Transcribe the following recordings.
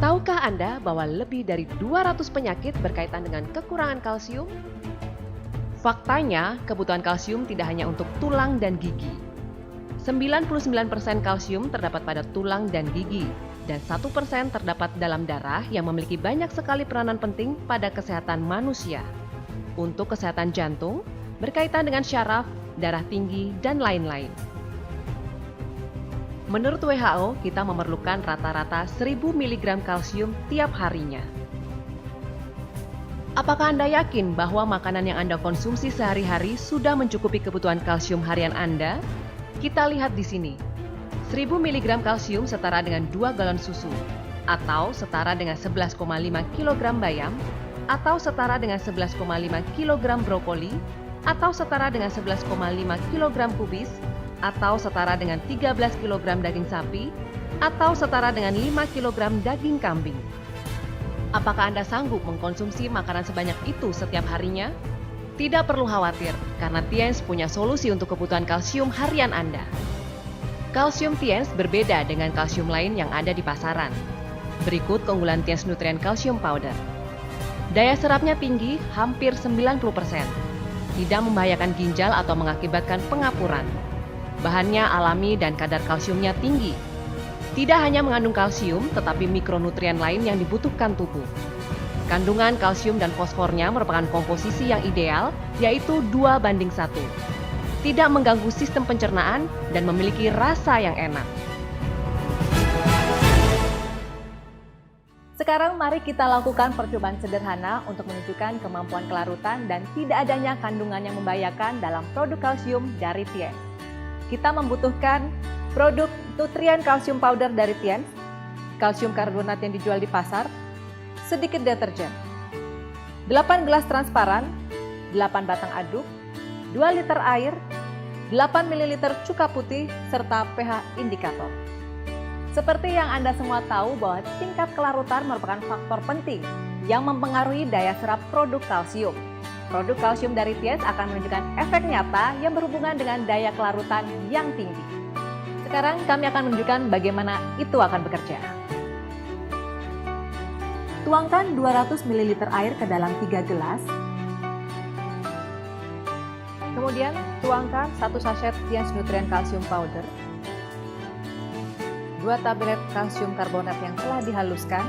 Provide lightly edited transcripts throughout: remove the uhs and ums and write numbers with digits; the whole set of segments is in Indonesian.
Tahukah Anda bahwa lebih dari 200 penyakit berkaitan dengan kekurangan kalsium? Faktanya, kebutuhan kalsium tidak hanya untuk tulang dan gigi. 99% kalsium terdapat pada tulang dan gigi, dan 1% terdapat dalam darah yang memiliki banyak sekali peranan penting pada kesehatan manusia. Untuk kesehatan jantung, berkaitan dengan syaraf, darah tinggi, dan lain-lain. Menurut WHO, kita memerlukan rata-rata 1000 mg kalsium tiap harinya. Apakah Anda yakin bahwa makanan yang Anda konsumsi sehari-hari sudah mencukupi kebutuhan kalsium harian Anda? Kita lihat di sini. 1000 mg kalsium setara dengan 2 galon susu, atau setara dengan 11,5 kg bayam, atau setara dengan 11,5 kg brokoli, atau setara dengan 11,5 kg kubis, atau setara dengan 13 kg daging sapi, atau setara dengan 5 kg daging kambing. Apakah Anda sanggup mengkonsumsi makanan sebanyak itu setiap harinya? Tidak perlu khawatir, karena Tiens punya solusi untuk kebutuhan kalsium harian Anda. Kalsium Tiens berbeda dengan kalsium lain yang ada di pasaran. Berikut keunggulan Tiens Nutrien Calcium Powder. Daya serapnya tinggi, hampir 90%. Tidak membahayakan ginjal atau mengakibatkan pengapuran. Bahannya alami dan kadar kalsiumnya tinggi. Tidak hanya mengandung kalsium, tetapi mikronutrien lain yang dibutuhkan tubuh. Kandungan kalsium dan fosfornya merupakan komposisi yang ideal, yaitu 2:1. Tidak mengganggu sistem pencernaan dan memiliki rasa yang enak. Sekarang mari kita lakukan percobaan sederhana untuk menunjukkan kemampuan kelarutan dan tidak adanya kandungan yang membahayakan dalam produk kalsium dari Tiens. Kita membutuhkan produk Nutrien Calcium Powder dari Tiens, kalsium karbonat yang dijual di pasar, sedikit deterjen, 8 gelas transparan, 8 batang aduk, 2 liter air, 8 ml cuka putih, serta pH indikator. Seperti yang Anda semua tahu bahwa tingkat kelarutan merupakan faktor penting yang mempengaruhi daya serap produk kalsium. Produk kalsium dari Tiens akan menunjukkan efek nyata yang berhubungan dengan daya kelarutan yang tinggi. Sekarang kami akan menunjukkan bagaimana itu akan bekerja. Tuangkan 200 ml air ke dalam 3 gelas. Kemudian tuangkan 1 sachet Tiens Nutrien Calcium Powder, 2 tablet kalsium karbonat yang telah dihaluskan.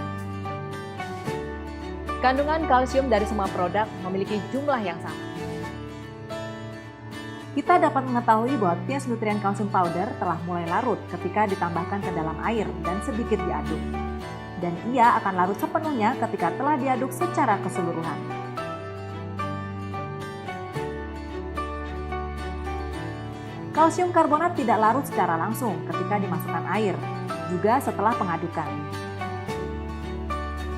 Kandungan kalsium dari semua produk memiliki jumlah yang sama. Kita dapat mengetahui bahwa Tiens Nutrien Calcium Powder telah mulai larut ketika ditambahkan ke dalam air dan sedikit diaduk. Dan ia akan larut sepenuhnya ketika telah diaduk secara keseluruhan. Kalsium karbonat tidak larut secara langsung ketika dimasukkan air, juga setelah pengadukan.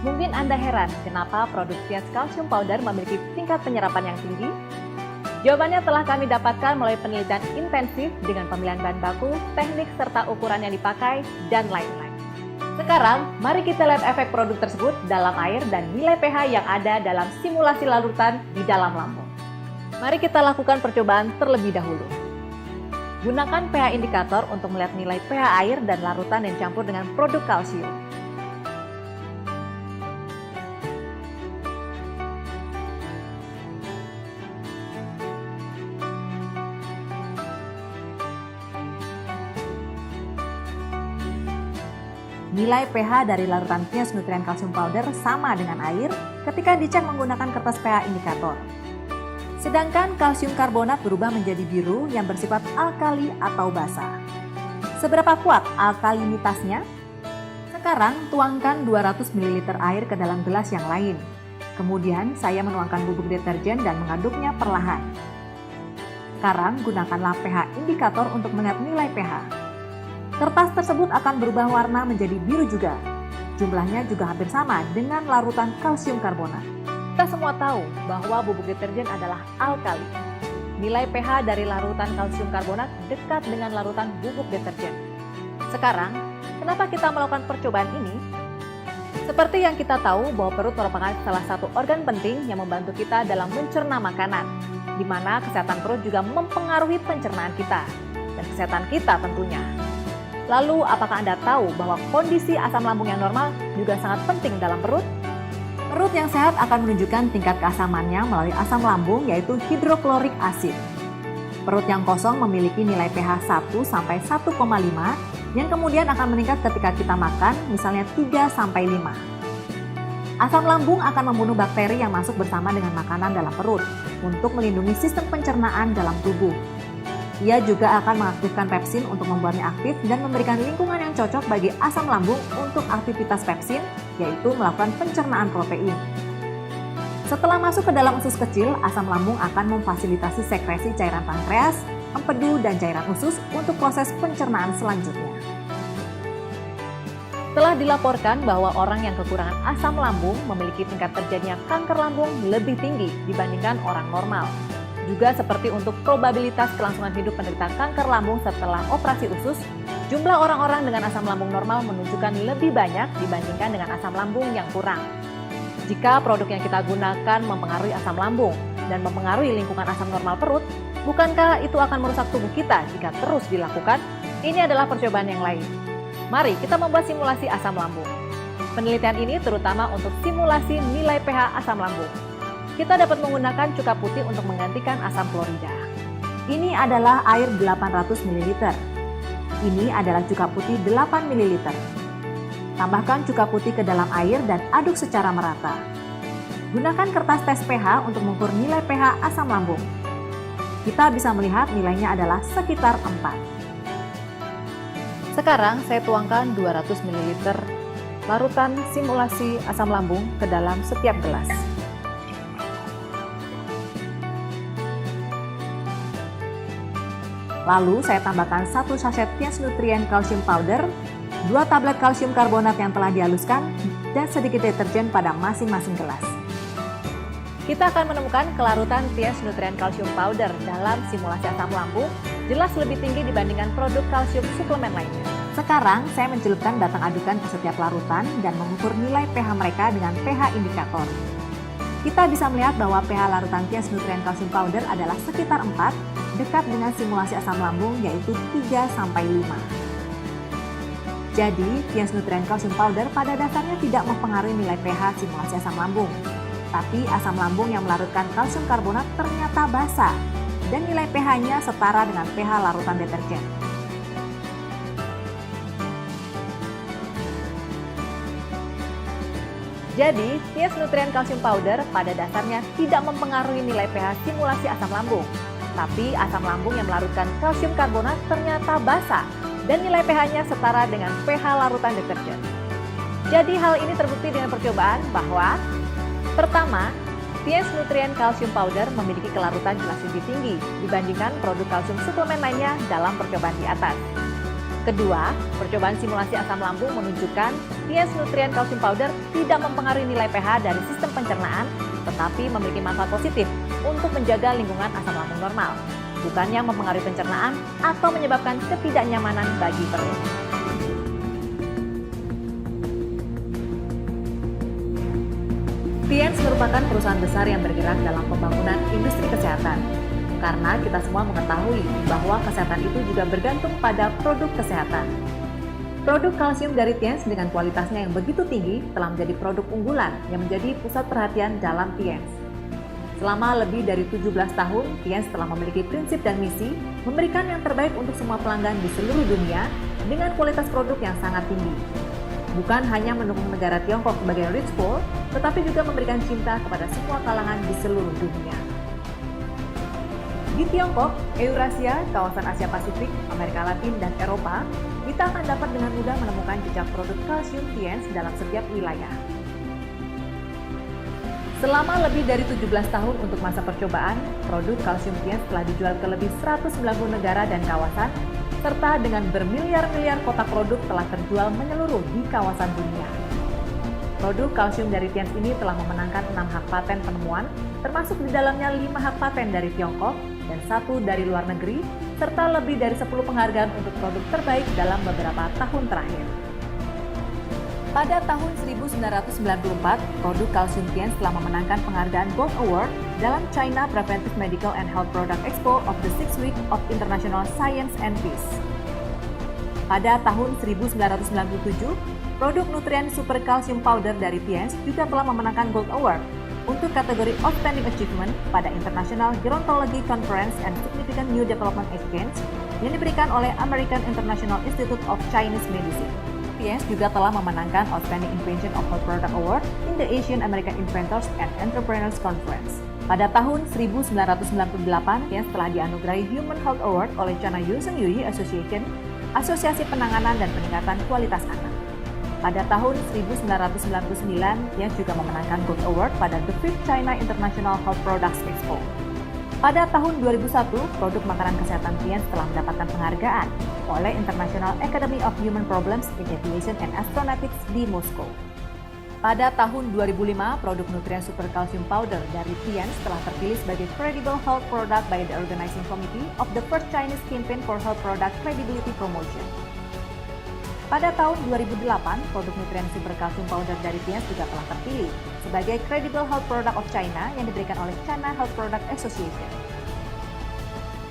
Mungkin Anda heran kenapa produk Tiens Calcium Powder memiliki tingkat penyerapan yang tinggi? Jawabannya telah kami dapatkan melalui penelitian intensif dengan pemilihan bahan baku, teknik serta ukuran yang dipakai, dan lain-lain. Sekarang, mari kita lihat efek produk tersebut dalam air dan nilai pH yang ada dalam simulasi larutan di dalam lambung. Mari kita lakukan percobaan terlebih dahulu. Gunakan pH indikator untuk melihat nilai pH air dan larutan yang campur dengan produk kalsium. Nilai pH dari larutan Tiens Nutrien Calcium Powder sama dengan air ketika dicek menggunakan kertas pH indikator. Sedangkan kalsium karbonat berubah menjadi biru yang bersifat alkali atau basa. Seberapa kuat alkalinitasnya? Sekarang tuangkan 200 ml air ke dalam gelas yang lain. Kemudian saya menuangkan bubuk deterjen dan mengaduknya perlahan. Sekarang gunakanlah pH indikator untuk melihat nilai pH. Kertas tersebut akan berubah warna menjadi biru juga. Jumlahnya juga hampir sama dengan larutan kalsium karbonat. Kita semua tahu bahwa bubuk deterjen adalah alkali. Nilai pH dari larutan kalsium karbonat dekat dengan larutan bubuk deterjen. Sekarang, kenapa kita melakukan percobaan ini? Seperti yang kita tahu bahwa perut merupakan salah satu organ penting yang membantu kita dalam mencerna makanan, di mana kesehatan perut juga mempengaruhi pencernaan kita, dan kesehatan kita tentunya. Lalu, apakah Anda tahu bahwa kondisi asam lambung yang normal juga sangat penting dalam perut? Perut yang sehat akan menunjukkan tingkat keasamannya melalui asam lambung yaitu hidroklorik asid. Perut yang kosong memiliki nilai pH 1 sampai 1,5 yang kemudian akan meningkat ketika kita makan, misalnya 3 sampai 5. Asam lambung akan membunuh bakteri yang masuk bersama dengan makanan dalam perut untuk melindungi sistem pencernaan dalam tubuh. Ia juga akan mengaktifkan pepsin untuk membuatnya aktif dan memberikan lingkungan yang cocok bagi asam lambung untuk aktivitas pepsin, yaitu melakukan pencernaan protein. Setelah masuk ke dalam usus kecil, asam lambung akan memfasilitasi sekresi cairan pankreas, empedu, dan cairan usus untuk proses pencernaan selanjutnya. Telah dilaporkan bahwa orang yang kekurangan asam lambung memiliki tingkat terjadinya kanker lambung lebih tinggi dibandingkan orang normal. Juga seperti untuk probabilitas kelangsungan hidup penderita kanker lambung setelah operasi usus, jumlah orang-orang dengan asam lambung normal menunjukkan lebih banyak dibandingkan dengan asam lambung yang kurang. Jika produk yang kita gunakan mempengaruhi asam lambung dan mempengaruhi lingkungan asam normal perut, bukankah itu akan merusak tubuh kita jika terus dilakukan? Ini adalah percobaan yang lain. Mari kita membuat simulasi asam lambung. Penelitian ini terutama untuk simulasi nilai pH asam lambung. Kita dapat menggunakan cuka putih untuk menggantikan asam klorida. Ini adalah air 800 ml. Ini adalah cuka putih 8 ml. Tambahkan cuka putih ke dalam air dan aduk secara merata. Gunakan kertas tes pH untuk mengukur nilai pH asam lambung. Kita bisa melihat nilainya adalah sekitar 4. Sekarang saya tuangkan 200 ml larutan simulasi asam lambung ke dalam setiap gelas. Lalu saya tambahkan 1 sachet Tiens Nutrien Calcium Powder, 2 tablet kalsium karbonat yang telah dihaluskan, dan sedikit deterjen pada masing-masing gelas. Kita akan menemukan kelarutan Tiens Nutrien Calcium Powder dalam simulasi asam lambung jelas lebih tinggi dibandingkan produk kalsium suplemen lainnya. Sekarang saya mencelupkan batang adukan ke setiap larutan dan mengukur nilai pH mereka dengan pH indikator. Kita bisa melihat bahwa pH larutan Tiens Nutrien Calcium Powder adalah sekitar 4, dekat dengan simulasi asam lambung yaitu 3 sampai 5. Jadi, Tiens Nutrien Calcium Powder pada dasarnya tidak mempengaruhi nilai pH simulasi asam lambung. Tapi asam lambung yang melarutkan kalsium karbonat ternyata basa dan nilai pH-nya setara dengan pH larutan deterjen. Jadi, Tiens Nutrien Calcium Powder pada dasarnya tidak mempengaruhi nilai pH simulasi asam lambung. Tapi asam lambung yang melarutkan kalsium karbonat ternyata basa dan nilai pH-nya setara dengan pH larutan deterjen. Jadi hal ini terbukti dengan percobaan bahwa pertama, Tiens Nutrien Calcium Powder memiliki kelarutan jelas lebih tinggi dibandingkan produk kalsium suplemen lainnya dalam percobaan di atas. Kedua, percobaan simulasi asam lambung menunjukkan Tiens Nutrien Calcium Powder tidak mempengaruhi nilai pH dari sistem pencernaan, tetapi memiliki manfaat positif untuk menjaga lingkungan asam lambung normal, bukannya mempengaruhi pencernaan atau menyebabkan ketidaknyamanan bagi perut. Tiens merupakan perusahaan besar yang bergerak dalam pembangunan industri kesehatan. Karena kita semua mengetahui bahwa kesehatan itu juga bergantung pada produk kesehatan. Produk kalsium dari Tiens dengan kualitasnya yang begitu tinggi telah menjadi produk unggulan yang menjadi pusat perhatian dalam Tiens. Selama lebih dari 17 tahun, Tiens telah memiliki prinsip dan misi memberikan yang terbaik untuk semua pelanggan di seluruh dunia dengan kualitas produk yang sangat tinggi. Bukan hanya mendukung negara Tiongkok sebagai rich poor, tetapi juga memberikan cinta kepada semua kalangan di seluruh dunia. Di Tiongkok, Eurasia, kawasan Asia Pasifik, Amerika Latin, dan Eropa, kita akan dapat dengan mudah menemukan jejak produk kalsium Tiens dalam setiap wilayah. Selama lebih dari 17 tahun untuk masa percobaan, produk kalsium Tiens telah dijual ke lebih 190 negara dan kawasan, serta dengan bermiliar-miliar kotak produk telah terjual menyeluruh di kawasan dunia. Produk kalsium dari Tiens ini telah memenangkan 6 hak paten penemuan, termasuk di dalamnya 5 hak paten dari Tiongkok dan 1 dari luar negeri, serta lebih dari 10 penghargaan untuk produk terbaik dalam beberapa tahun terakhir. Pada tahun 1994, produk kalsium Tiens telah memenangkan penghargaan Gold Award dalam China Preventive Medical and Health Product Expo of the 6th Week of International Science and Peace. Pada tahun 1997, Produk nutrien super kalsium powder dari Tiens juga telah memenangkan Gold Award untuk kategori Outstanding Achievement pada International Gerontology Conference and Significant New Development Exchange yang diberikan oleh American International Institute of Chinese Medicine. Tiens juga telah memenangkan Outstanding Invention of Health Product Award in the Asian American Inventors and Entrepreneurs Conference. Pada tahun 1998, Tiens telah dianugerahi Human Health Award oleh China Yusen Yuyi Association, Asosiasi Penanganan dan Peningkatan Kualitas Anak. Pada tahun 1999, Tiens juga memenangkan Gold Award pada The Fifth China International Health Products Expo. Pada tahun 2001, produk makanan kesehatan Tiens telah mendapatkan penghargaan oleh International Academy of Human Problems in Aviation and Astronautics di Moskow. Pada tahun 2005, produk nutrien super calcium powder dari Tiens telah terpilih sebagai Credible Health Product by the Organizing Committee of the First Chinese Campaign for Health Product Credibility Promotion. Pada tahun 2008, produk nutrien super calcium powder dari Tiens juga telah terpilih sebagai Credible Health Product of China yang diberikan oleh China Health Product Association.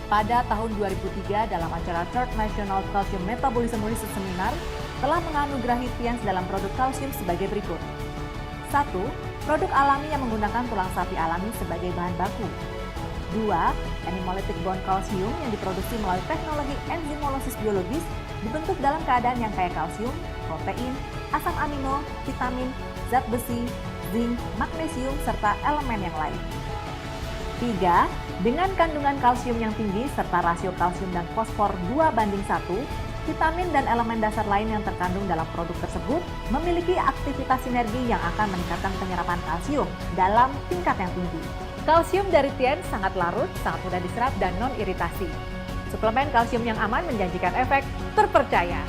Pada tahun 2003, dalam acara Third National Calcium Metabolism Research Seminar, telah menganugerahi Tiens dalam produk kalsium sebagai berikut. 1. Produk alami yang menggunakan tulang sapi alami sebagai bahan baku. 2. Animalytic bone calcium yang diproduksi melalui teknologi enzimolosis biologis dibentuk dalam keadaan yang kaya kalsium, protein, asam amino, vitamin, zat besi, zinc, magnesium, serta elemen yang lain. 3. Dengan kandungan kalsium yang tinggi serta rasio kalsium dan fosfor 2:1, vitamin dan elemen dasar lain yang terkandung dalam produk tersebut memiliki aktivitas sinergi yang akan meningkatkan penyerapan kalsium dalam tingkat yang tinggi. Kalsium dari Tiens sangat larut, sangat mudah diserap, dan non-iritasi. Suplemen kalsium yang aman menjanjikan efek terpercaya.